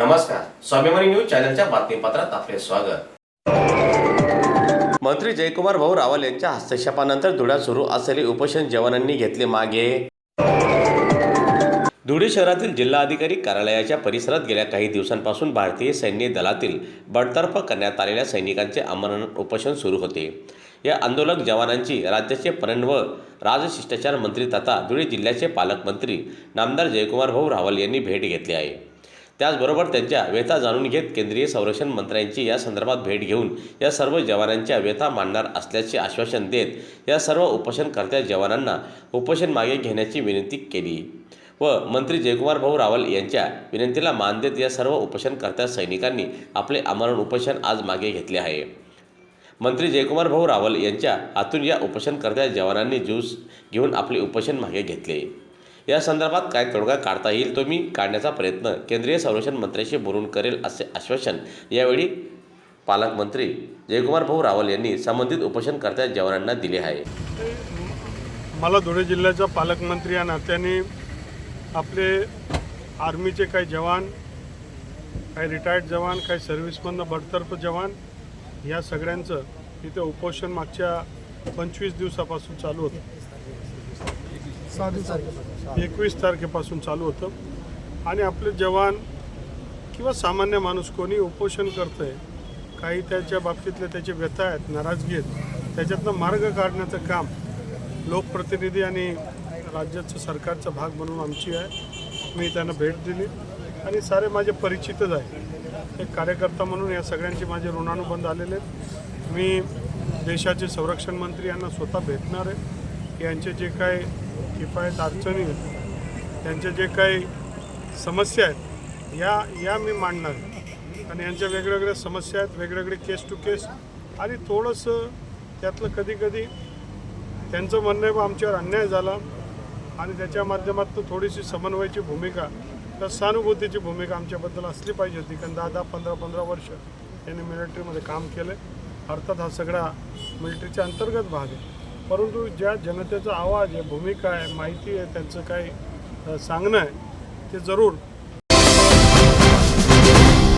नमस्कार, स्वाभिमानी न्यूज चॅनलच्या बातमीपत्रात आपले स्वागत। मंत्री जयकुमार भाऊ रावल यांच्या हस्तक्षेपानंतर धुळ्यात सुरू असलेले उपोषण जवानांनी घेतले मागे। धुळे शहरातील जिल्हाधिकारी कार्यालयाच्या परिसरात गेल्या काही दिवसांपासून भारतीय सैन्य दलातील बडतर्फ करण्यात आलेल्या सैनिकांचे आमरण उपोषण सुरू होते। या आंदोलक जवानांची राज्याचे पणन व राजशिष्टाचार मंत्री तथा धुळे जिल्ह्याचे पालकमंत्री नामदार जयकुमार भाऊ रावल यांनी भेट घेतली आहे। त्याचबरोबर त्यांच्या व्यथा जाणून घेत केंद्रीय संरक्षण मंत्र्यांची या संदर्भात भेट घेऊन या सर्व जवानांच्या व्यथा मांडणार असल्याचे आश्वासन देत या सर्व उपोषणकर्त्या जवानांना उपोषण मागे घेण्याची विनंती केली व मंत्री जयकुमार भाऊ रावल यांच्या विनंतीला मान देत या सर्व उपोषणकर्त्या सैनिकांनी आपले आमरण उपोषण आज मागे घेतले आहे। मंत्री जयकुमार भाऊ रावल यांच्या हातून या उपोषणकर्त्या जवानांनी ज्यूस घेऊन आपले उपोषण मागे घेतले। या संदर्भात काय तोडगा काढता येईल तो मी काढण्याचा प्रयत्न केंद्रीय संरक्षण मंत्र्यांशी बोलून करेल असे आश्वासन यावेळी पालकमंत्री जयकुमार भाऊ रावल यांनी संबंधित उपोषणकर्त्या जवानांना दिले आहे। मला धुळे जिल्ह्याचा पालकमंत्री या नात्याने आपले आर्मीचे काही जवान, काही रिटायर्ड जवान, काही सर्व्हिसमधनं बडतर्फ जवान या सगळ्यांचं इथे उपोषण मागच्या 25 दिवसापासून चालू होतं। 21 तारखेपासून चालू होतं आणि आपले जवान किंवा सामान्य माणूस कोणी उपोषण करतंय, काही त्याच्या बाबतीतले त्याचे व्यथा आहेत, नाराजगी आहेत, त्याच्यातनं मार्ग काढण्याचं काम लोकप्रतिनिधी आणि राज्याचं सरकारचा भाग म्हणून आमची आहे। मी त्यांना भेट दिली आणि सारे माझे परिचितच आहे। एक कार्यकर्ता म्हणून या सगळ्यांचे माझे ऋणानुबंध आलेले आहेत। मी देशाचे संरक्षण मंत्री यांना स्वतः भेटणार आहे। यांचे जे काही किफायत अडचणी आहेत, त्यांच्या जे काही समस्या आहेत या मी मांडणार आहे आणि यांच्या वेगवेगळ्या समस्या आहेत, वेगवेगळे केस टू केस आणि थोडंसं त्यातलं कधी त्यांचं म्हणणं आहे आमच्यावर अन्याय झाला आणि त्याच्या माध्यमातून थोडीशी समन्वयाची भूमिका तर सहानुभूतीची भूमिका आमच्याबद्दल असली पाहिजे होती। कारण 10, 15 वर्ष त्यांनी मिलिटरीमध्ये काम केलं। अर्थात हा सगळा मिलिटरीच्या अंतर्गत भाग आहे, परंतु ज्या जनतेचा आवाज आहे, भूमिका आहे, माहिती आहे, त्यांचं काय सांगणं आहे ते जरूर